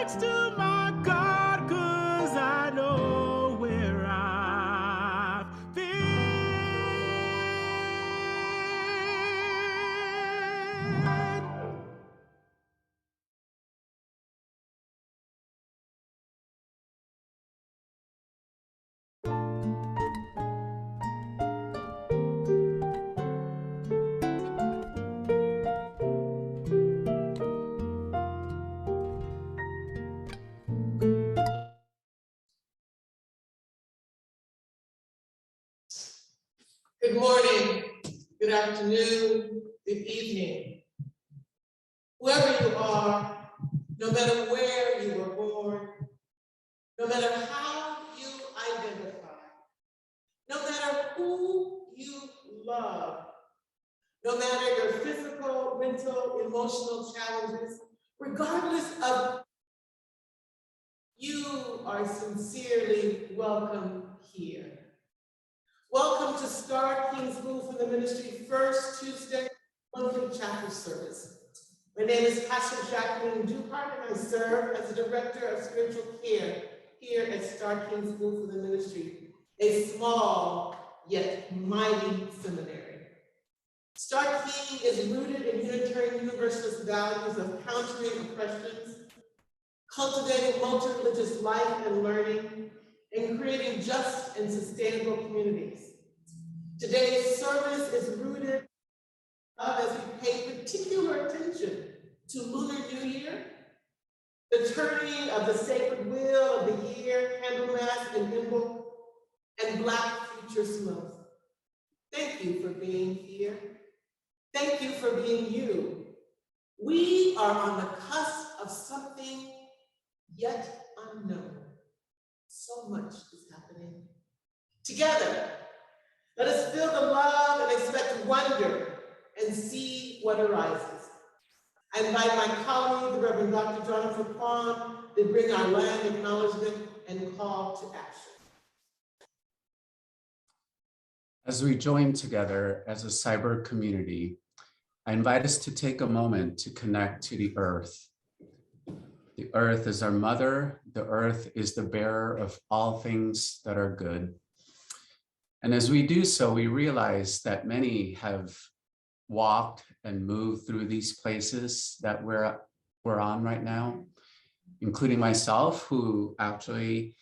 thanks to my God, 'cause I know where I've been. Good morning, good afternoon, good evening. Whoever you are, no matter where you were born, no matter how you identify, no matter who you love, no matter your physical, mental, emotional challenges, regardless of, you are sincerely welcome here. Welcome to Star King's School for the Ministry First Tuesday monthly chapel service. My name is Pastor Jacqueline Duhart, and I serve as the Director of Spiritual Care here at Star King's School for the Ministry, a small yet mighty seminary. Star King is rooted in Unitarian Universalist values of countering oppressions, cultivating multi-religious life and learning, and creating just and sustainable communities. Today's service is rooted as we pay particular attention to Lunar New Year, the turning of the sacred wheel of the year, Candlemas and Imbolc, and Black Future Month. Thank you for being here. Thank you for being you. We are on the cusp of something yet unknown. So much is happening. Together, let us feel the love and expect wonder and see what arises. I invite my colleague, the Reverend Dr. Jonipher Kupono, to bring our land acknowledgement and call to action. As we join together as a cyber community, I invite us to take a moment to connect to the earth. The earth is our mother. The earth is the bearer of all things that are good. And as we do so, we realize that many have walked and moved through these places that we're on right now, including myself, who actually,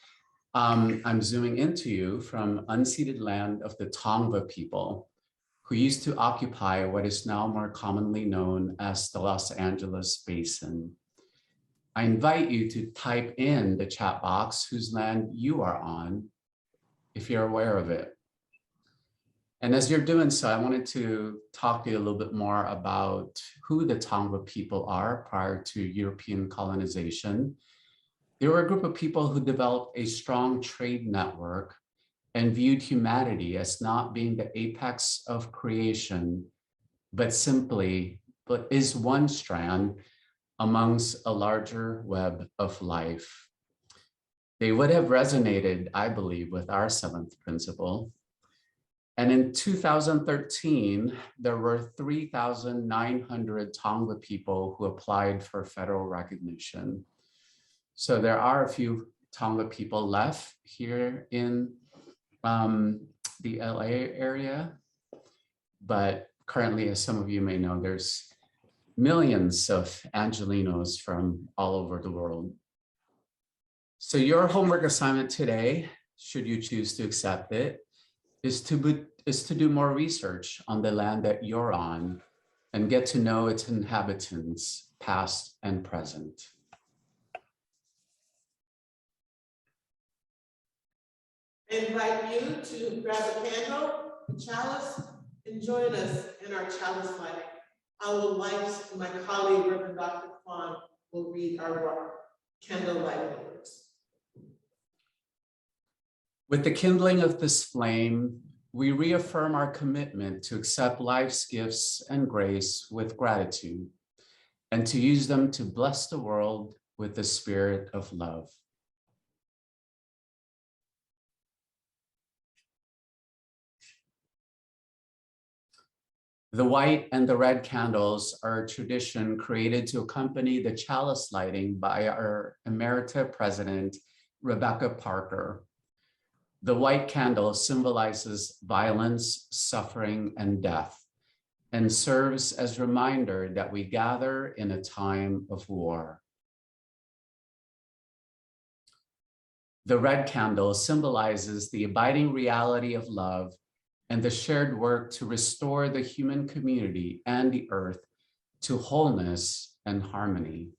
I'm zooming into you from unceded land of the Tongva people, who used to occupy what is now more commonly known as the Los Angeles Basin. I invite you to type in the chat box whose land you are on, if you're aware of it. And as you're doing so, I wanted to talk to you a little bit more about who the Tongva people are prior to European colonization. They were a group of people who developed a strong trade network and viewed humanity as not being the apex of creation, but is one strand amongst a larger web of life. They would have resonated, I believe, with our seventh principle. And in 2013, there were 3,900 Tongva people who applied for federal recognition. So there are a few Tongva people left here in the LA area, but currently, as some of you may know, there's millions of Angelinos from all over the world. So your homework assignment today, should you choose to accept it, is to do more research on the land that you're on and get to know its inhabitants, past and present. I invite you to grab a candle, a chalice, and join us in our chalice lighting. Our lights, my colleague, Reverend Dr. Kwong, will read our candle lighting words. With the kindling of this flame, we reaffirm our commitment to accept life's gifts and grace with gratitude and to use them to bless the world with the spirit of love. The white and the red candles are a tradition created to accompany the chalice lighting by our Emerita President, Rebecca Parker. The white candle symbolizes violence, suffering, and death, and serves as a reminder that we gather in a time of war. The red candle symbolizes the abiding reality of love and the shared work to restore the human community and the earth to wholeness and harmony.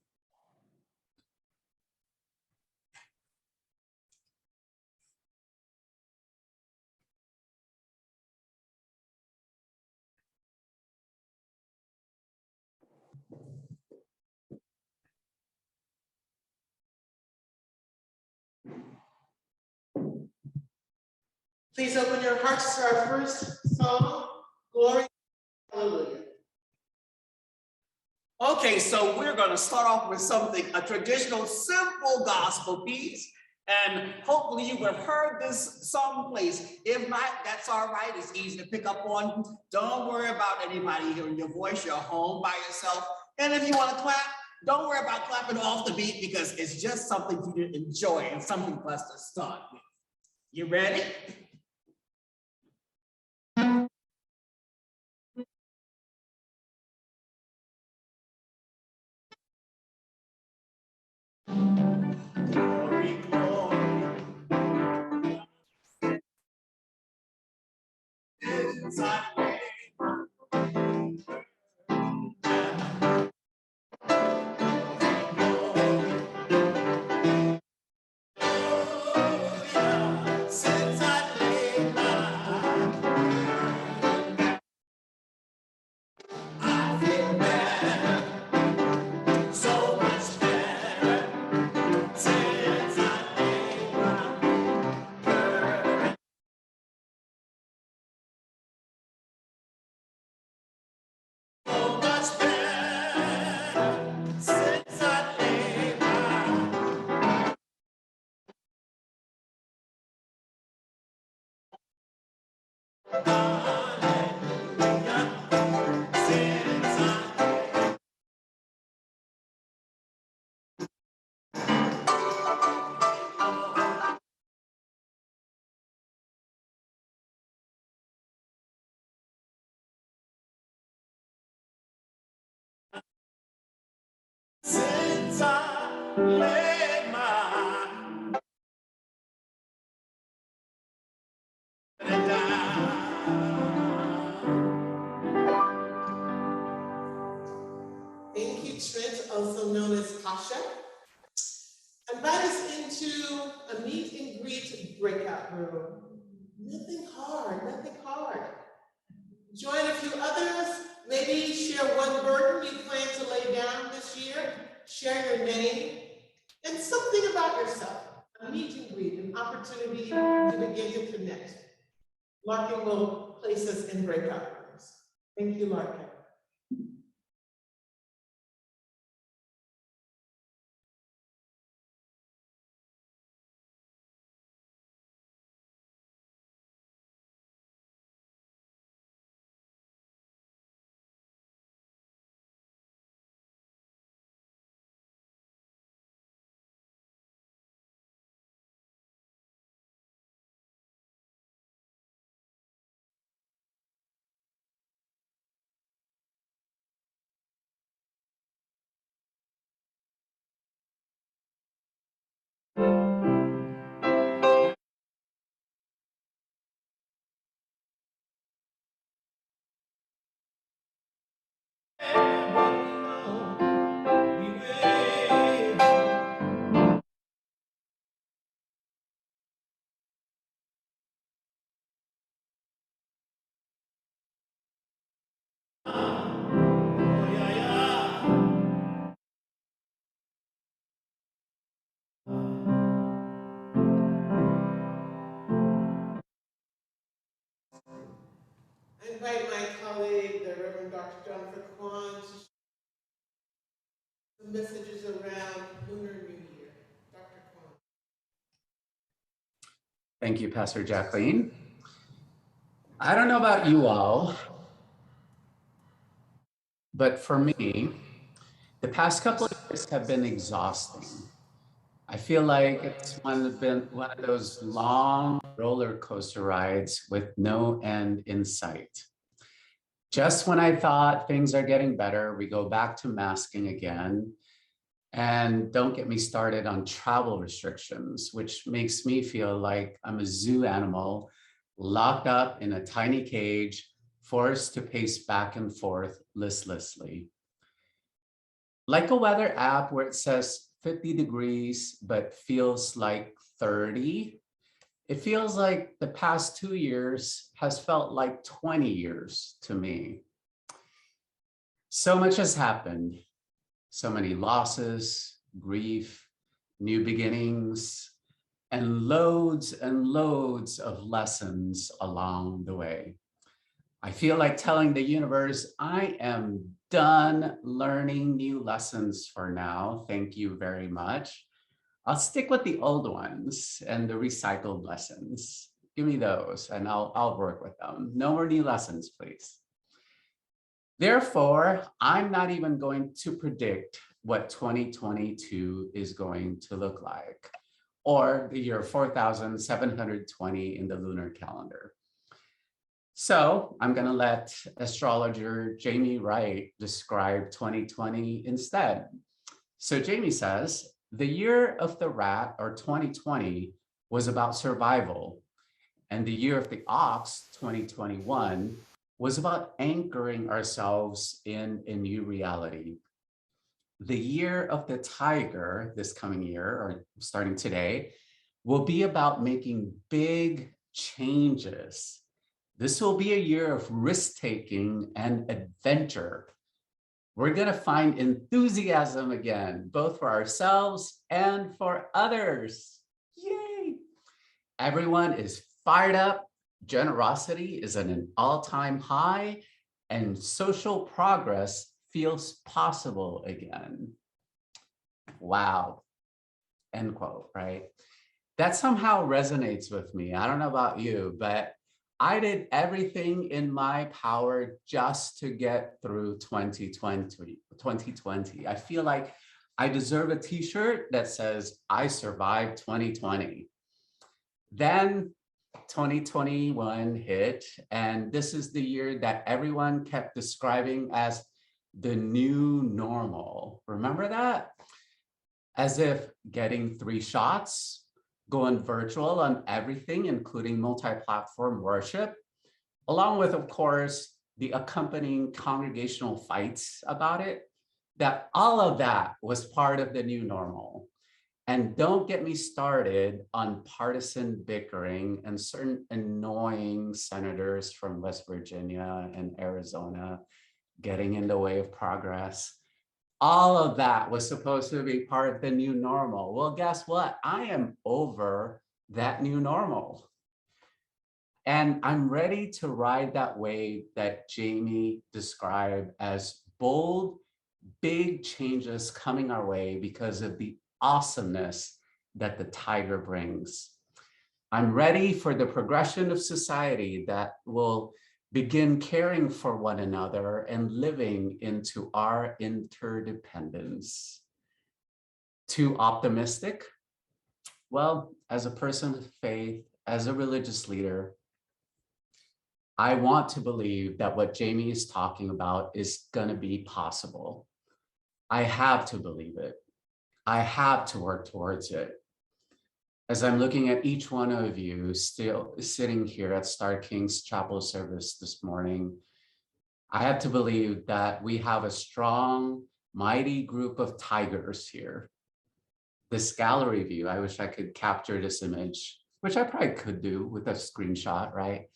Please open your hearts to our first song, Glory, Hallelujah. Okay, so we're going to start off with something, a traditional, simple gospel piece. And hopefully you have heard this someplace. If not, that's all right. It's easy to pick up on. Don't worry about anybody hearing your voice. You're home by yourself. And if you want to clap, don't worry about clapping off the beat because it's just something for you to enjoy and something for us to start with. You ready? Glory, glory. Inside. Since I laid my head down. Thank you, Trent, also known as Tasha. Invite us into a meet and greet breakout room. Nothing hard, nothing hard. Join a few others, maybe share one burden you plan to lay down this year, share your name, and something about yourself. A meet and greet, an opportunity to begin to connect. Larkin will place us in breakout rooms. Thank you, Larkin. I invite my colleague, the Reverend Dr. Jonipher Kupono to share the messages around Lunar New Year. Dr. Kupono. Thank you, Pastor Jacqueline. I don't know about you all, But for me, the past couple of years have been exhausting. I feel like it's been one of those long roller coaster rides with no end in sight. Just when I thought things are getting better, we go back to masking again. And don't get me started on travel restrictions, which makes me feel like I'm a zoo animal locked up in a tiny cage, forced to pace back and forth listlessly. Like a weather app where it says 50 degrees, but feels like 30. It feels like the past 2 years has felt like 20 years to me. So much has happened. So many losses, grief, new beginnings, and loads of lessons along the way. I feel like telling the universe, I am done learning new lessons for now. Thank you very much. I'll stick with the old ones and the recycled lessons. Give me those and I'll work with them. No more new lessons, please. Therefore, I'm not even going to predict what 2022 is going to look like, or the year 4,720 in the lunar calendar. So I'm going to let astrologer Jamie Wright describe 2020 instead. So Jamie says, the year of the rat, or 2020, was about survival. And the year of the ox, 2021, was about anchoring ourselves in a new reality. The year of the tiger, this coming year, or starting today, will be about making big changes. This will be a year of risk-taking and adventure. We're going to find enthusiasm again, both for ourselves and for others. Yay! Everyone is fired up. Generosity is at an all-time high, and social progress feels possible again. Wow. End quote, right? That somehow resonates with me. I don't know about you, but I did everything in my power just to get through 2020. I feel like I deserve a t-shirt that says, I survived 2020. Then 2021 hit, and this is the year that everyone kept describing as the new normal. Remember that? As if getting 3 shots, going virtual on everything, including multi-platform worship, along with, of course, the accompanying congregational fights about it, that all of that was part of the new normal. And don't get me started on partisan bickering and certain annoying senators from West Virginia and Arizona getting in the way of progress. All of that was supposed to be part of the new normal. Well, guess what? I am over that new normal. And I'm ready to ride that wave that Jamie described as bold, big changes coming our way because of the awesomeness that the tiger brings. I'm ready for the progression of society that will begin caring for one another and living into our interdependence. Too optimistic? Well, as a person of faith, as a religious leader, I want to believe that what Jamie is talking about is going to be possible. I have to believe it. I have to work towards it. As I'm looking at each one of you still sitting here at Star King's chapel service this morning, I have to believe that we have a strong, mighty group of tigers here. This gallery view, I wish I could capture this image, which I probably could do with a screenshot, right?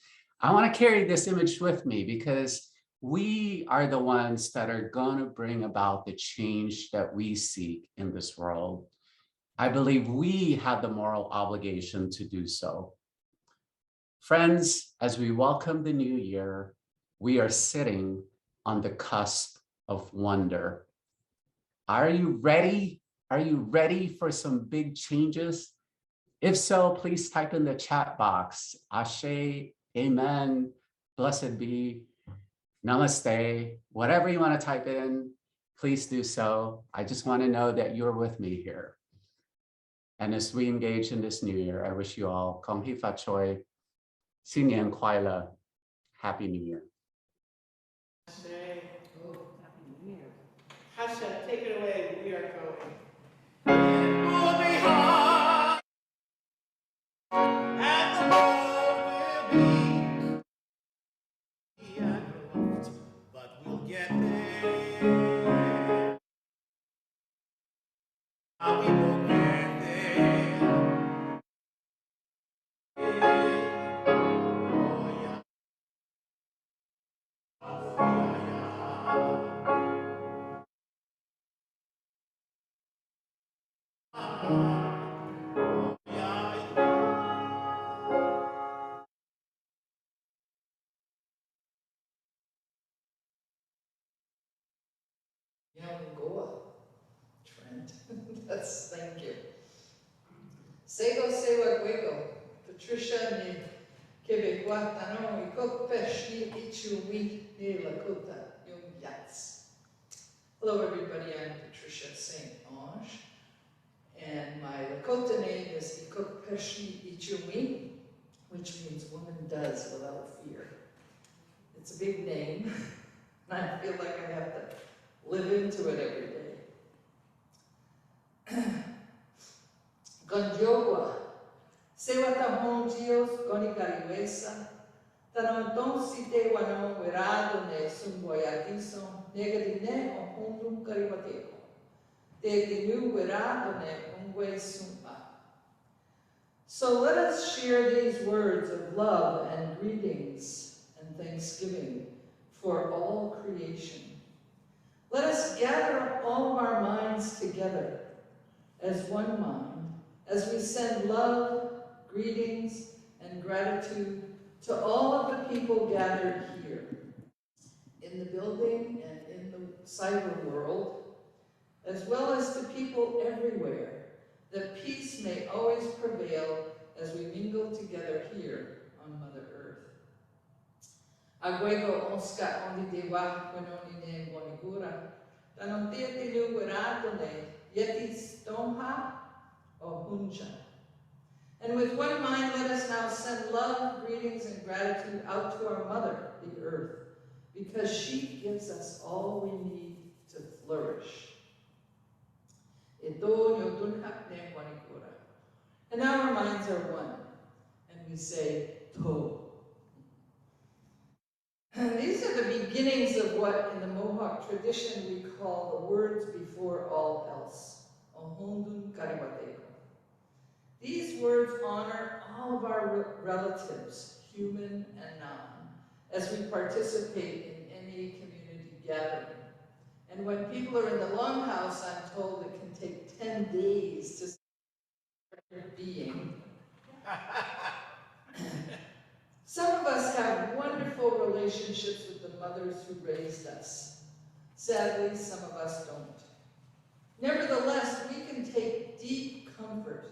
I want to carry this image with me because we are the ones that are going to bring about the change that we seek in this world. I believe we have the moral obligation to do so. Friends, as we welcome the new year, we are sitting on the cusp of wonder. Are you ready? Are you ready for some big changes? If so, please type in the chat box, Ashe, Amen, blessed be. namaste, whatever you want to type in, please do so. I just want to know that you're with me here. And as we engage in this new year, I wish you all Kong Hee Fa Choi, Xin Nian Kuai Le, Happy New Year. Happy New Year. Hasha, take it away. We are going. It will be hard, and the road will be adrift, but we'll get there. Ah, we will get there. Oh, yeah. Oh, yeah, yeah. Goa, Trent. That's, thank you. Sego sewa gwego, Patricia ni Quebecois tano ikok peshni ichumi ni lakota yung yats. Hello everybody, I'm Patricia St. And my Lakota name is Ikok Peshni Ichumi, which means woman does without fear. It's a big name, and I feel like I have to live into it every day. Gondiowa, Sewatahon Gios, Gonicariwesa, Taranton Site Wano Verado ne Sumboyatiso, Negadine o Hundum Caribateo, De Dinu Verado ne Ungue Sumpa. So let us share these words of love and greetings and thanksgiving for all creation. Let us gather up all of our minds together as one mind, as we send love, greetings, and gratitude to all of the people gathered here, in the building and in the cyber world, as well as to people everywhere, that peace may always prevail as we mingle together here on Mother Earth. Aguego onska ondi dewa kwenoni ne monigura, tanontia tinu weratone, yetis tomha o hunja. And with one mind, let us now send love, greetings, and gratitude out to our Mother, the Earth, because she gives us all we need to flourish. And now our minds are one, and we say, To. And these are the beginnings of what in the Mohawk tradition we call the words before all else, Ohundun Kariwateko. These words honor all of our relatives, human and non, as we participate in any community gathering. And when people are in the longhouse, I'm told it can take 10 days to start being. Some of us have wonderful relationships with the mothers who raised us. Sadly, some of us don't. Nevertheless, we can take deep comfort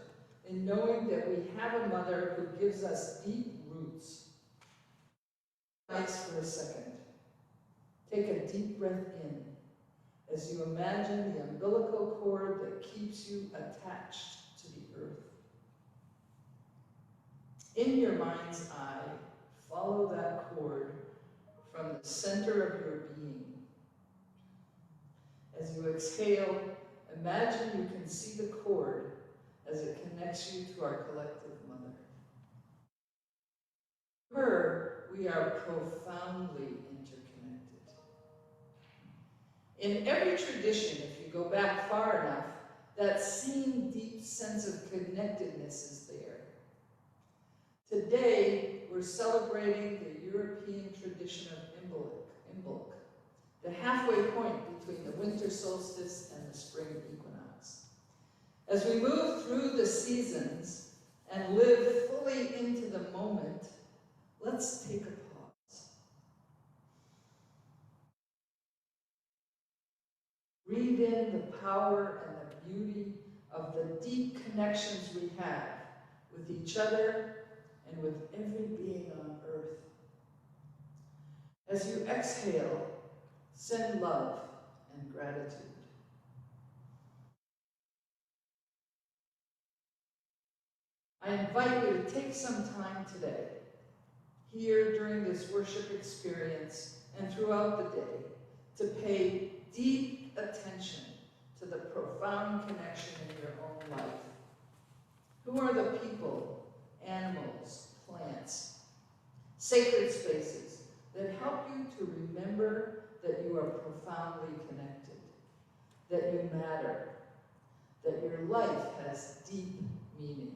in knowing that we have a mother who gives us deep roots. Nice for a second. Take a deep breath in as you imagine the umbilical cord that keeps you attached to the earth. In your mind's eye, follow that cord from the center of your being. As you exhale, imagine you can see the cord as it connects you to our collective mother. To her, we are profoundly interconnected. In every tradition, if you go back far enough, that same deep sense of connectedness is there. Today, we're celebrating the European tradition of Imbolc, the halfway point between the winter solstice and the spring equinox. As we move through the seasons and live fully into the moment, let's take a pause. Breathe in the power and the beauty of the deep connections we have with each other and with every being on earth. As you exhale, send love and gratitude. I invite you to take some time today, here during this worship experience and throughout the day, to pay deep attention to the profound connection in your own life. Who are the people, animals, plants, sacred spaces that help you to remember that you are profoundly connected, that you matter, that your life has deep meaning?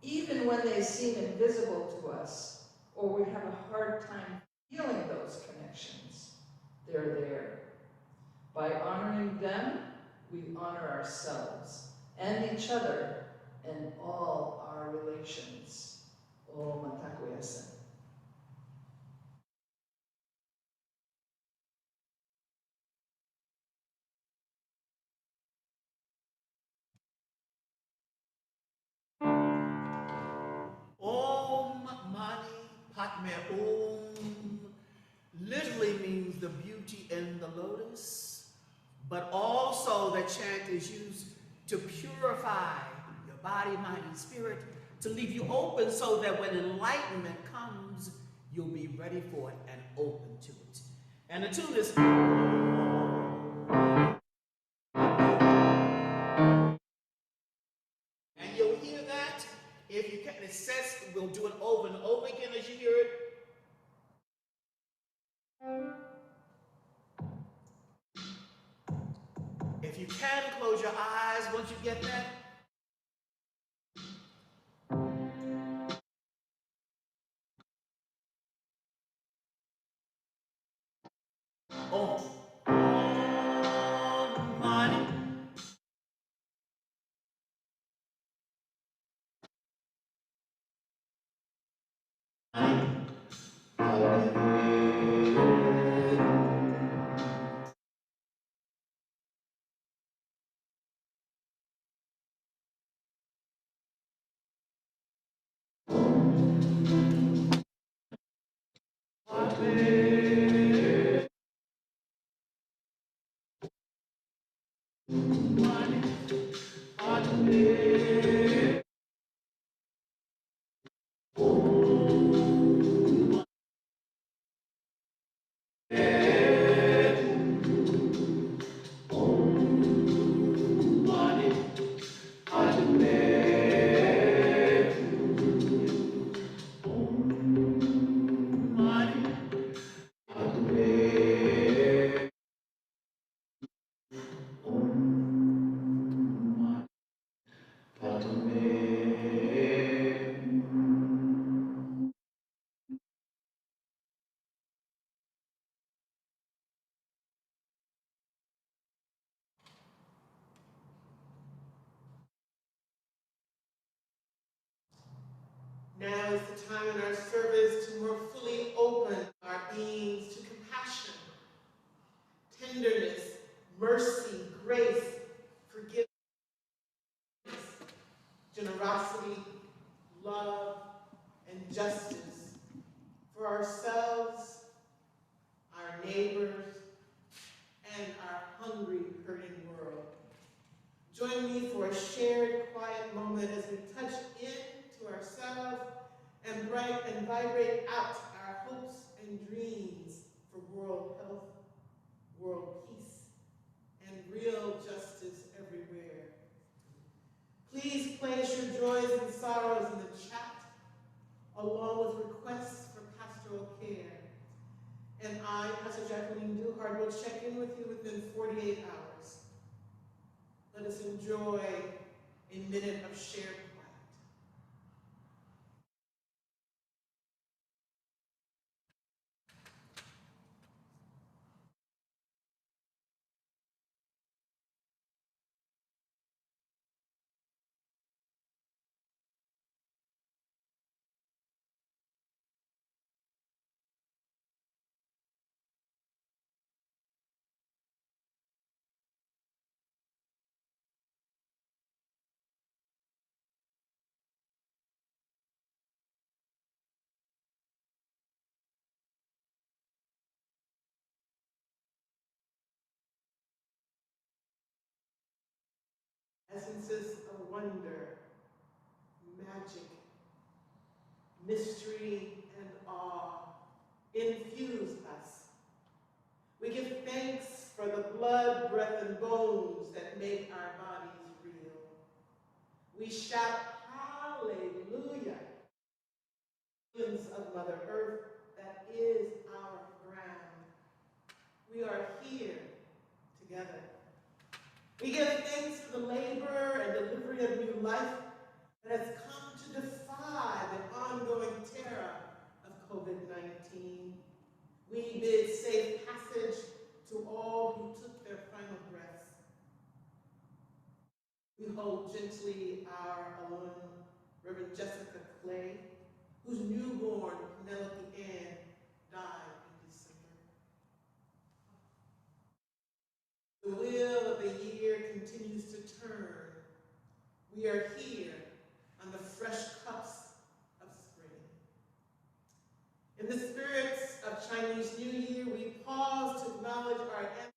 Even when they seem invisible to us, or we have a hard time feeling those connections, they're there. By honoring them, we honor ourselves and each other and all our relations. O Matakoyasen. Om Mani Padme Om literally means the beauty in the lotus, but also the chant is used to purify your body, mind, and spirit, to leave you open so that when enlightenment comes, you'll be ready for it and open to it. And the tune is and you'll hear that if you can. It says we'll do it over and over again as you hear it. If you can, close your eyes once you get that. Oh. Om Mani. Now is the time in our service to more fully open our beings to compassion, tenderness, mercy, grace, forgiveness, generosity, love, and justice for ourselves, our neighbors, and our hungry, hurting world. Join me for a shared, quiet moment as we touch into ourselves and vibrate out our hopes and dreams for world health, world peace, and real justice everywhere. Please place your joys and sorrows in the chat, along with requests for pastoral care. And I, Pastor Jacqueline Duhart, will check in with you within 48 hours. Let us enjoy a minute of shared essences of wonder, magic, mystery, and awe infuse us. We give thanks for the blood, breath, and bones that make our bodies real. We shout hallelujah. Millions of Mother Earth, that is our ground. We are here together. We give thanks for the labor and delivery of new life that has come to defy the ongoing terror of COVID-19. We bid safe passage to all who took their final breaths. We hold gently our alone Reverend Jessica Clay, whose newborn Penelope Ann died in December. The wheel of the year continues to turn. We are here on the fresh cusp of spring. In the spirits of Chinese New Year, we pause to acknowledge our ancestors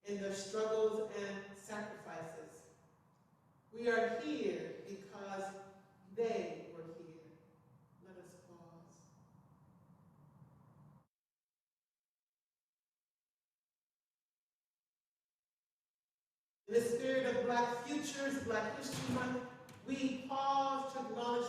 in their struggles and sacrifices. We are here because they were here. Let us pause. In the spirit of Black Futures, Black History Month, we pause to acknowledge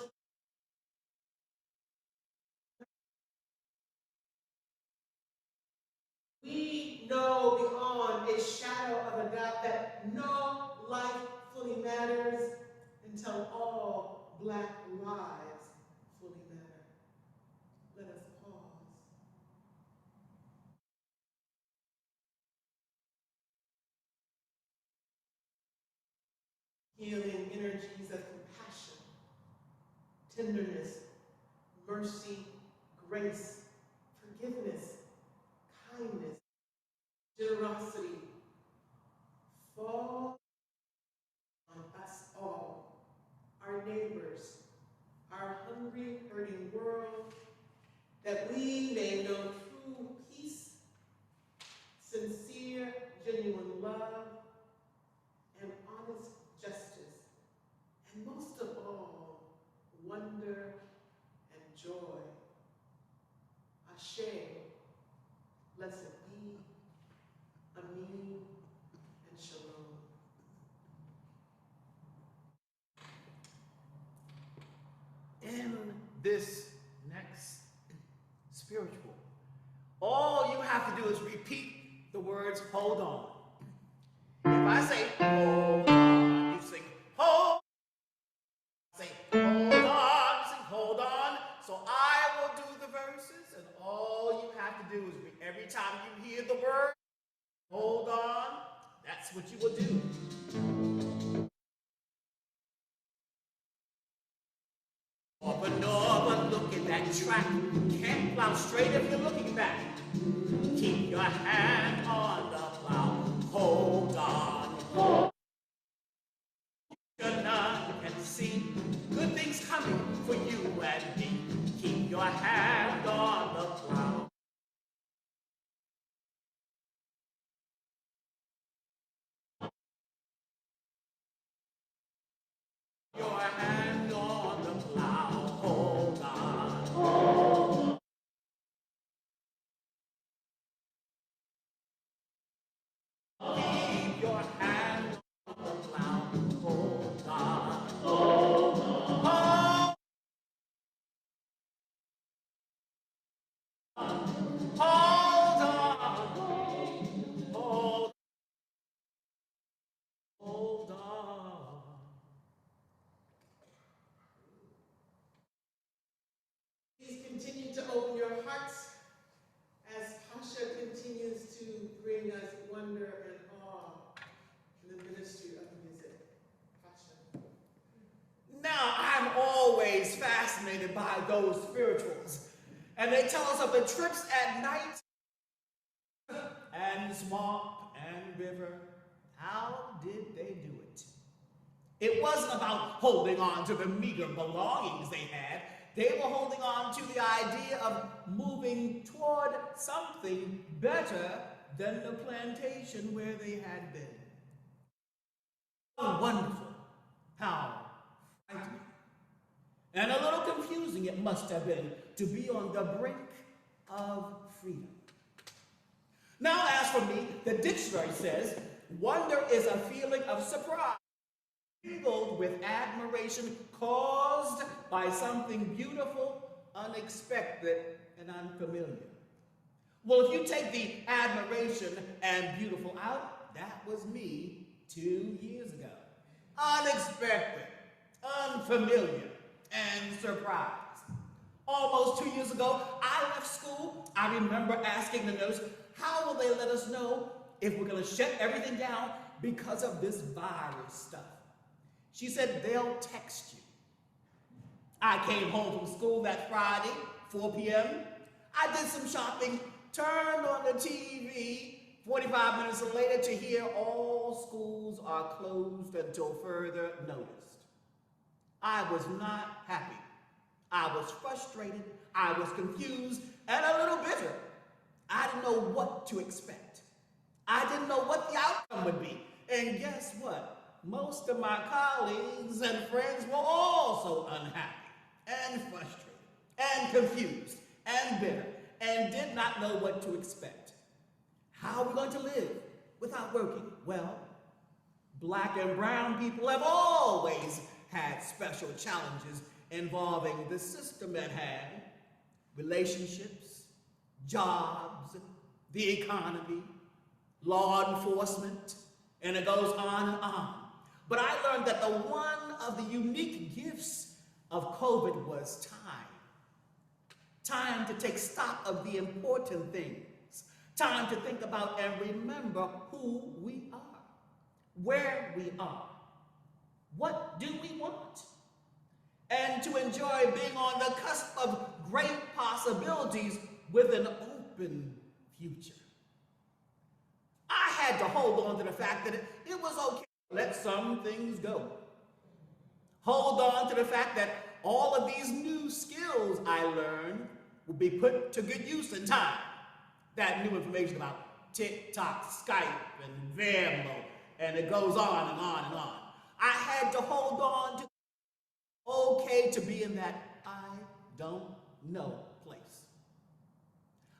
we know beyond a shadow of a doubt that no life fully matters until all Black lives fully matter. Let us pause. Healing energies of compassion, tenderness, mercy, grace, forgiveness, kindness, generosity, fall on us all, our neighbors, our hungry, hurting world, that we may know true peace, sincere, genuine love, and honest justice, and most of all, wonder and joy. Ashe, blessed be, Amin, and Shalom. In this next spiritual, all you have to do is repeat the words, hold on. If I say, hold on, you sing, hold. Say, hold on, you sing, hold on. So I will do the verses, and all you have to do is, every time you hear the word, hold on, that's what you will do. But look at that track. Can't plow straight if you're looking back. Keep your hand on the plow. Hold on. Hold. None can see good things coming for you and me. Keep your hand on the plow. Your hand on the plow. Hold on. Hold. Keep your hand on the plow. Hold on. Hold on. Hold on. Hold. Hold on. Please continue to open your hearts as Pasha continues to bring us wonder and awe in the ministry of music. Pasha. Now, I'm always fascinated by those spirituals. And they tell us of the trips at night and swamp and river. How did they do it? It wasn't about holding on to the meager belongings they had. They were holding on to the idea of moving toward something better than the plantation where they had been. wonderful, how frightening, and a little confusing it must have been to be on the brink of freedom. Now, as for me, the dictionary says, wonder is a feeling of surprise, mingled with admiration caused by something beautiful, unexpected, and unfamiliar. Well, if you take the admiration and beautiful out, that was me 2 years ago. Unexpected, unfamiliar, and surprised. Almost 2 years ago, I left school. I remember asking the nurse, how will they let us know if we're going to shut everything down because of this virus stuff? She said, they'll text you. I came home from school that Friday, 4 p.m. I did some shopping, turned on the TV 45 minutes later to hear all schools are closed until further notice. I was not happy. I was frustrated, I was confused, and a little bitter. I didn't know what to expect. I didn't know what the outcome would be. And guess what? Most of my colleagues and friends were also unhappy and frustrated and confused and bitter and did not know what to expect. How are we going to live without working? Well, Black and brown people have always had special challenges involving the system at hand, relationships, jobs, the economy, law enforcement, and it goes on and on. But I learned that one of the unique gifts of COVID was time. Time to take stock of the important things. Time to think about and remember who we are, where we are, what do we want, and to enjoy being on the cusp of great possibilities with an open future. I had to hold on to the fact that it was okay to let some things go. Hold on to the fact that all of these new skills I learned will be put to good use in time. That new information about TikTok, Skype, and Venmo, and it goes on and on and on. I had to hold on to okay to be in that I don't know place.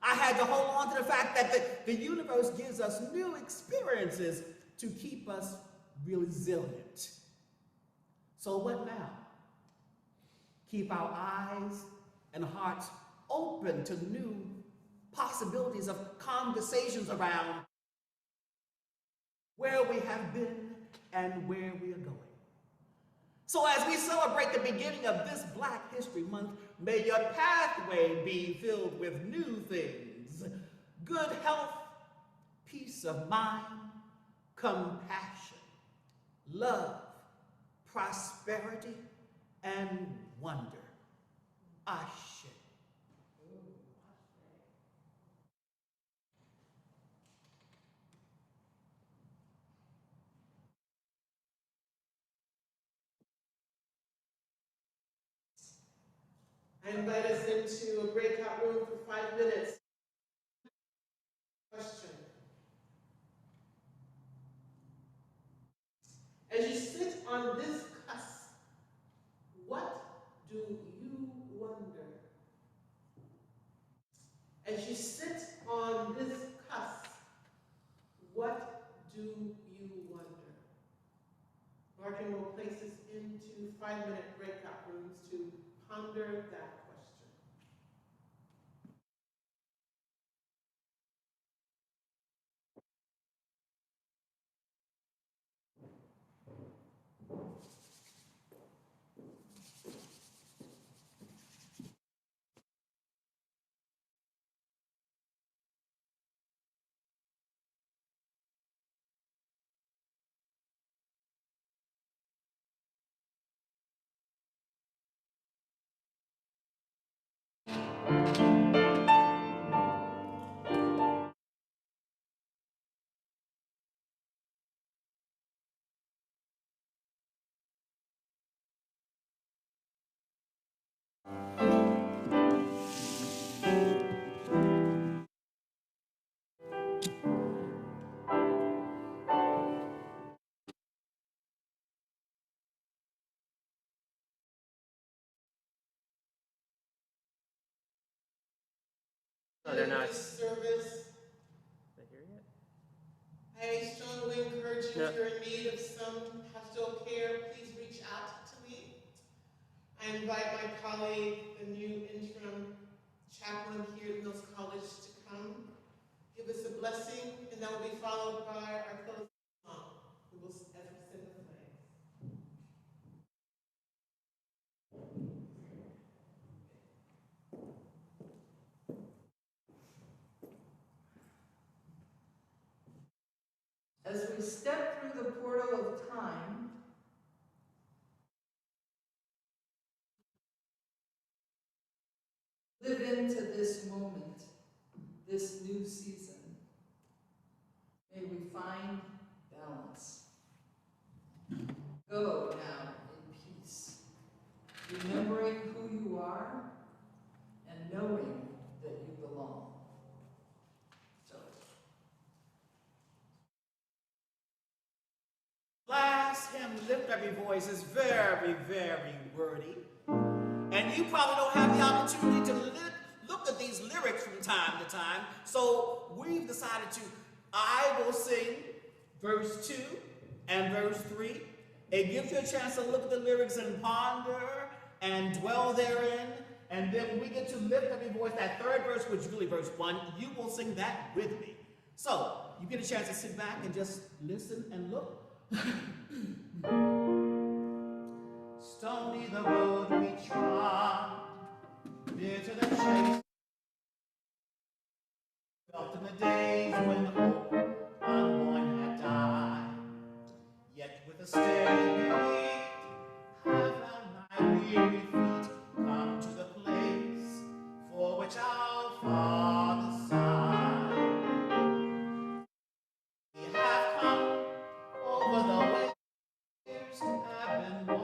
I had to hold on to the fact that the universe gives us new experiences to keep us resilient. So what now? Keep our eyes and hearts open to new possibilities of conversations around where we have been and where we are going. So as we celebrate the beginning of this Black History Month, may your pathway be filled with new things, good health, peace of mind, compassion, love, prosperity, and wonder. Ashe. I invite us into a breakout room for 5 minutes. Question. As you sit on this cusp, what do you wonder? As you sit on this cusp, what do you wonder? Martin will place us into 5-minute breakout rooms to ponder that Oh, they're not. This service. Not here yet. I strongly encourage you, Yeah. if you're in need of some pastoral care, please reach out to me. I invite my colleague, the new interim chaplain here at Mills College, to come, give us a blessing, and that will be followed by our closing song. We will send the flags. As we step through the portal of time, live into this moment, this new season, may we find balance. Go now in peace, remembering who you are and knowing that you belong. So, Last hymn, Lift Every Voice, is very, very wordy. And you probably don't have the opportunity to look at these lyrics from time to time. So we've decided I will sing verse 2 and verse 3. It gives you a chance to look at the lyrics and ponder and dwell therein. And then when we get to Lift Every Voice, that third verse, which is really verse 1, you will sing that with me. So you get a chance to sit back and just listen and look. Stony the road we trod, bitter the chase, felt in the days when hope unborn had died. Yet with a steady beat, I found my weary feet come to the place for which our Father sighed. We have come over the waves, have been walking.